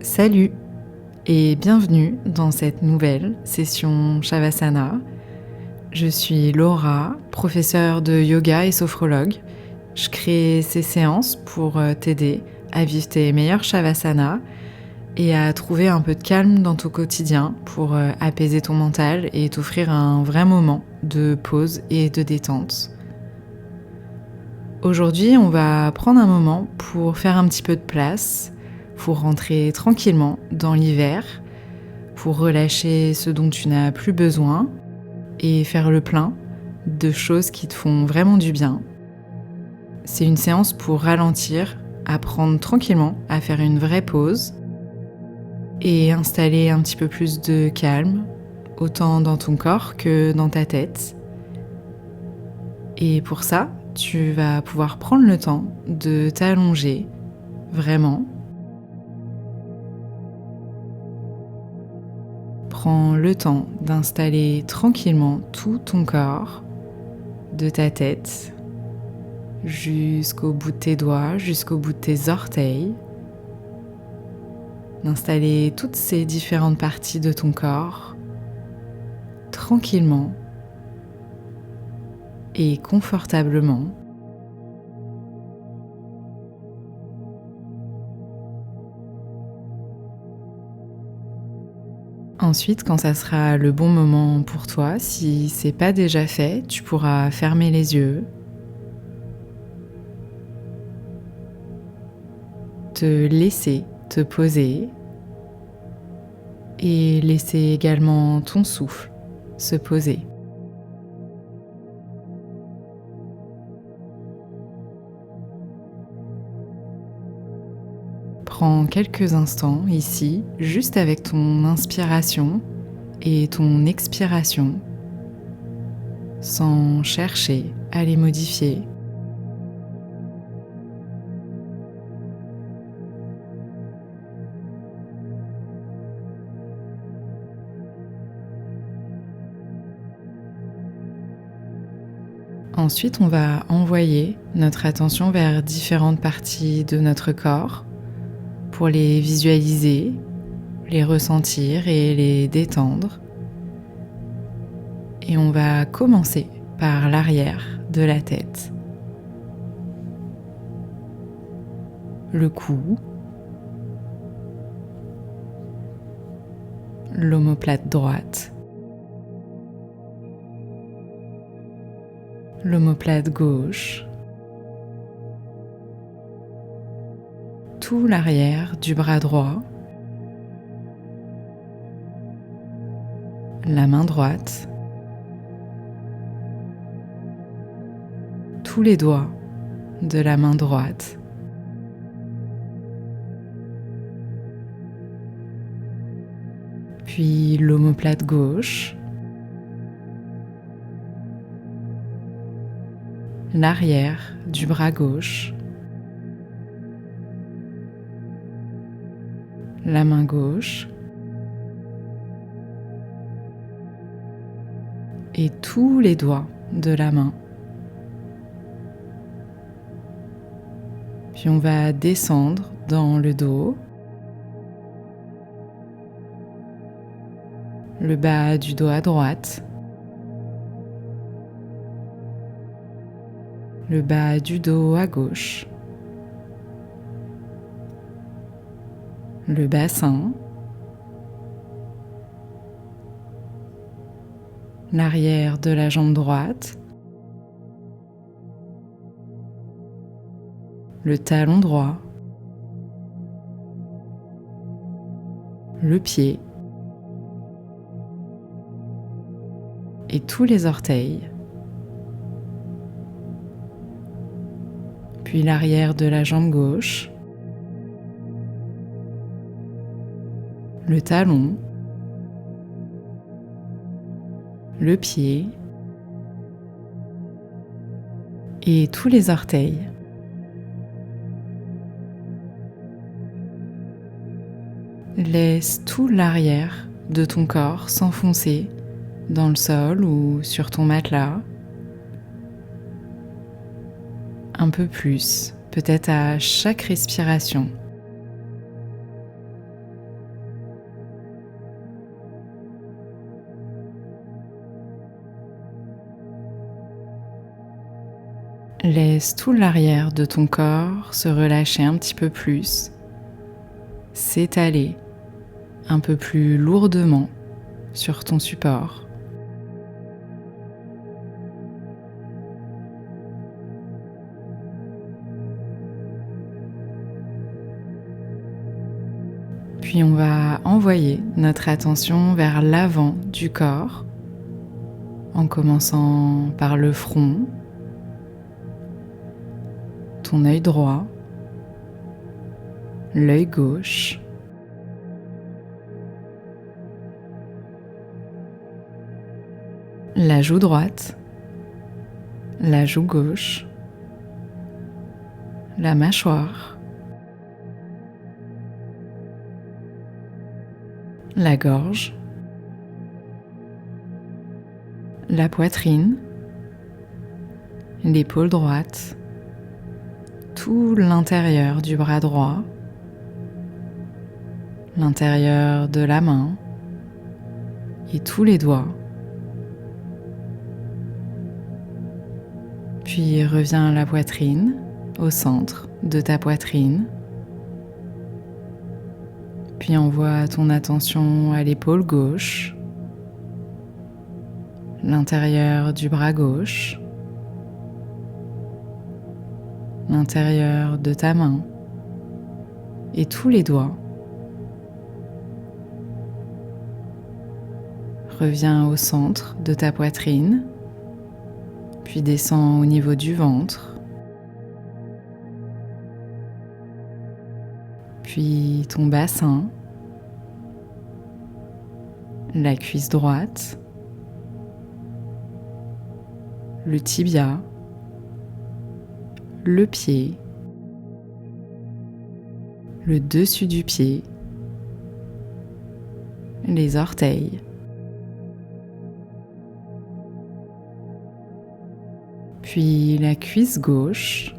Salut et bienvenue dans cette nouvelle session Shavasana. Je suis Laura, professeure de yoga et sophrologue. Je crée ces séances pour t'aider à vivre tes meilleurs Shavasana et à trouver un peu de calme dans ton quotidien pour apaiser ton mental et t'offrir un vrai moment de pause et de détente. Aujourd'hui, on va prendre un moment pour faire un petit peu de place, pour rentrer tranquillement dans l'hiver, pour relâcher ce dont tu n'as plus besoin et faire le plein de choses qui te font vraiment du bien. C'est une séance pour ralentir, apprendre tranquillement à faire une vraie pause et installer un petit peu plus de calme, autant dans ton corps que dans ta tête. Et pour ça, tu vas pouvoir prendre le temps de t'allonger vraiment. Prends le temps d'installer tranquillement tout ton corps, de ta tête jusqu'au bout de tes doigts, jusqu'au bout de tes orteils. D'installer toutes ces différentes parties de ton corps tranquillement et confortablement. Ensuite, quand ça sera le bon moment pour toi, si c'est pas déjà fait, tu pourras fermer les yeux, te laisser te poser et laisser également ton souffle se poser. Prends quelques instants ici, juste avec ton inspiration et ton expiration, sans chercher à les modifier. Ensuite, on va envoyer notre attention vers différentes parties de notre corps pour les visualiser, les ressentir et les détendre. Et on va commencer par l'arrière de la tête. Le cou, l'omoplate droite, l'omoplate gauche, tout l'arrière du bras droit, la main droite, tous les doigts de la main droite, puis l'omoplate gauche, l'arrière du bras gauche, la main gauche et tous les doigts de la main. Puis on va descendre dans le dos, le bas du dos à droite, le bas du dos à gauche, le bassin, l'arrière de la jambe droite, le talon droit, le pied et tous les orteils, puis l'arrière de la jambe gauche, le talon, le pied et tous les orteils. Laisse tout l'arrière de ton corps s'enfoncer dans le sol ou sur ton matelas. Un peu plus, peut-être à chaque respiration. Laisse tout l'arrière de ton corps se relâcher un petit peu plus, s'étaler un peu plus lourdement sur ton support. Puis on va envoyer notre attention vers l'avant du corps, en commençant par le front, ton œil droit, l'œil gauche, la joue droite, la joue gauche, la mâchoire, la gorge, la poitrine, l'épaule droite, tout l'intérieur du bras droit, l'intérieur de la main et tous les doigts. Puis reviens à la poitrine, au centre de ta poitrine. Puis envoie ton attention à l'épaule gauche, l'intérieur du bras gauche, l'intérieur de ta main et tous les doigts. Reviens au centre de ta poitrine, puis descends au niveau du ventre, puis ton bassin, la cuisse droite, le tibia, le pied, le dessus du pied, les orteils, puis la cuisse gauche,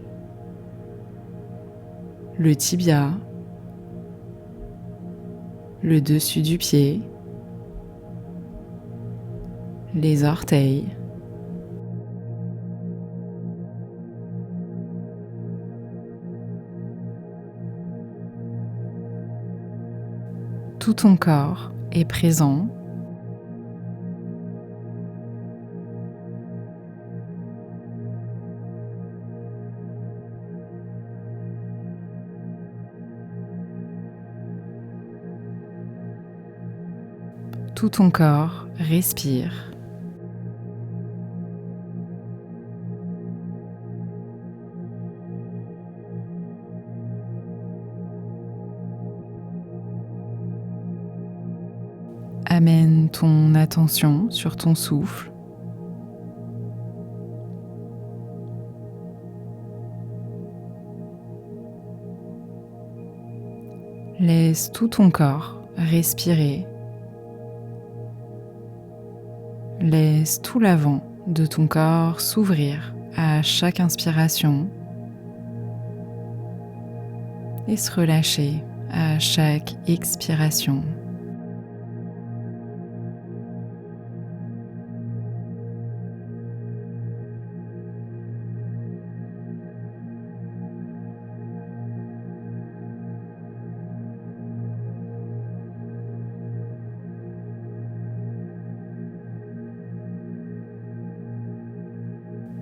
le tibia, le dessus du pied, les orteils, tout ton corps est présent. Tout ton corps respire. Amène ton attention sur ton souffle. Laisse tout ton corps respirer. Laisse tout l'avant de ton corps s'ouvrir à chaque inspiration et se relâcher à chaque expiration.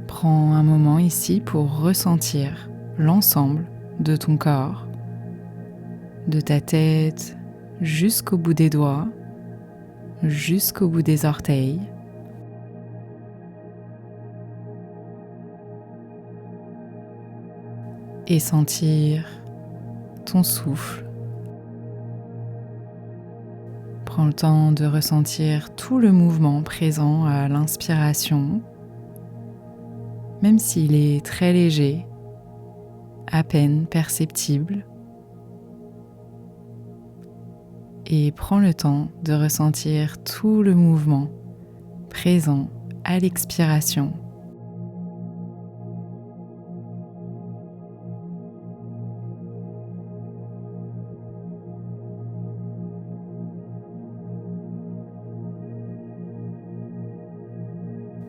Prends un moment ici pour ressentir l'ensemble de ton corps, de ta tête jusqu'au bout des doigts, jusqu'au bout des orteils. Et sentir ton souffle. Prends le temps de ressentir tout le mouvement présent à l'inspiration, même s'il est très léger, à peine perceptible. Et prends le temps de ressentir tout le mouvement présent à l'expiration.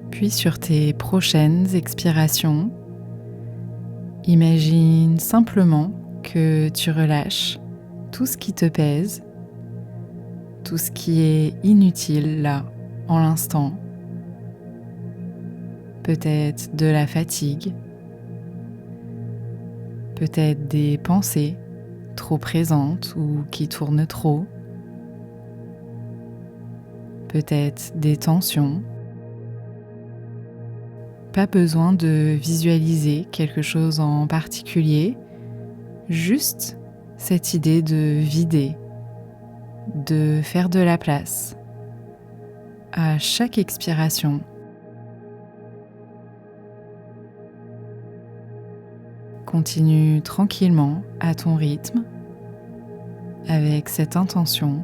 Puis sur tes prochaines expirations, Imagine simplement que tu relâches tout ce qui te pèse, tout ce qui est inutile là, en l'instant. Peut-être de la fatigue, peut-être des pensées trop présentes ou qui tournent trop, peut-être des tensions. Pas besoin de visualiser quelque chose en particulier, juste cette idée de vider, de faire de la place à chaque expiration. Continue tranquillement à ton rythme avec cette intention.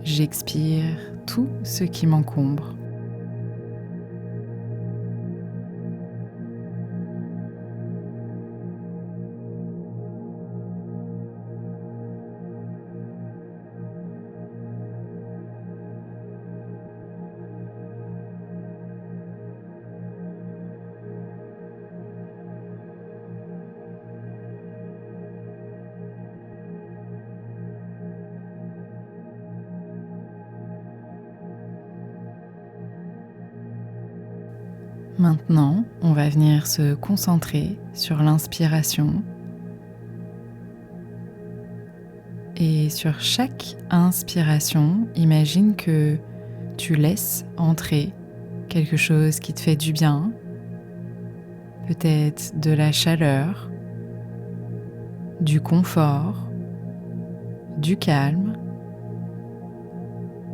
J'expire tout ce qui m'encombre. Maintenant, on va venir se concentrer sur l'inspiration. Et sur chaque inspiration, imagine que tu laisses entrer quelque chose qui te fait du bien, peut-être de la chaleur, du confort, du calme,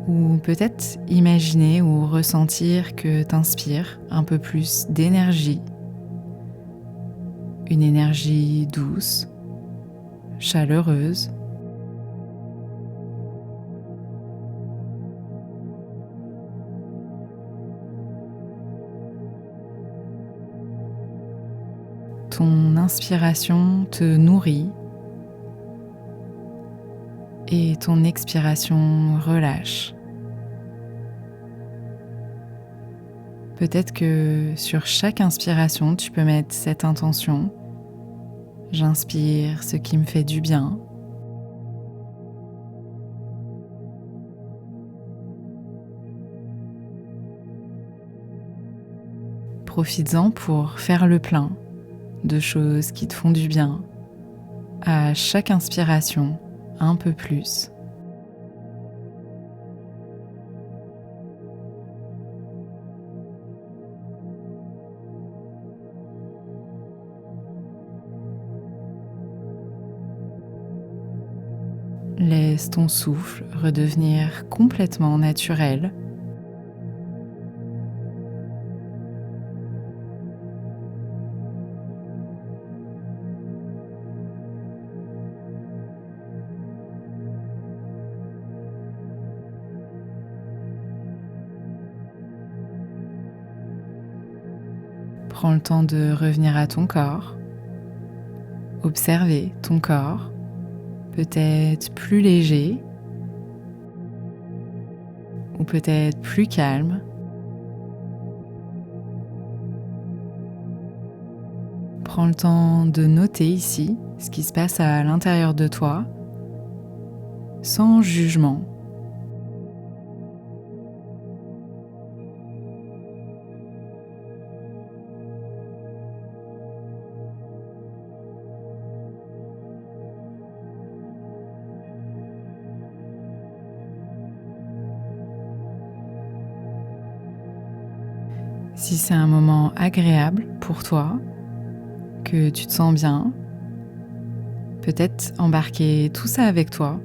ou peut-être imaginer ou ressentir que tu inspires un peu plus d'énergie, une énergie douce, chaleureuse. Ton inspiration te nourrit et ton expiration relâche. Peut-être que sur chaque inspiration, tu peux mettre cette intention. J'inspire ce qui me fait du bien. Profites-en pour faire le plein de choses qui te font du bien. À chaque inspiration, un peu plus. Laisse ton souffle redevenir complètement naturel. Prends le temps de revenir à ton corps. Observer ton corps, peut-être plus léger ou peut-être plus calme. Prends le temps de noter ici ce qui se passe à l'intérieur de toi, sans jugement. Si c'est un moment agréable pour toi, que tu te sens bien, peut-être embarquer tout ça avec toi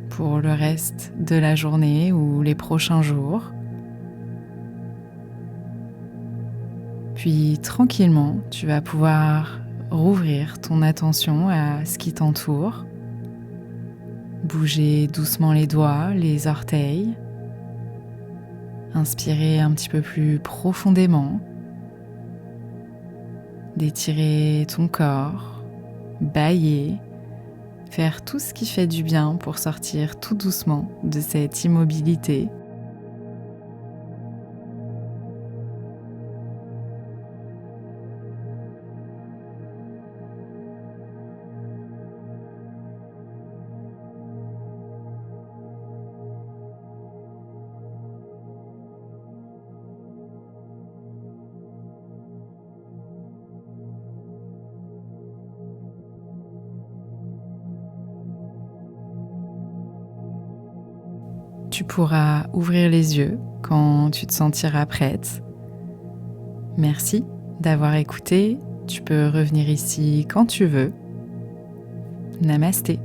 pour le reste de la journée ou les prochains jours. Puis tranquillement, tu vas pouvoir rouvrir ton attention à ce qui t'entoure, bouger doucement les doigts, les orteils, inspirer un petit peu plus profondément, d'étirer ton corps, bâiller, faire tout ce qui fait du bien pour sortir tout doucement de cette immobilité. Tu pourras ouvrir les yeux quand tu te sentiras prête. Merci d'avoir écouté. Tu peux revenir ici quand tu veux. Namasté.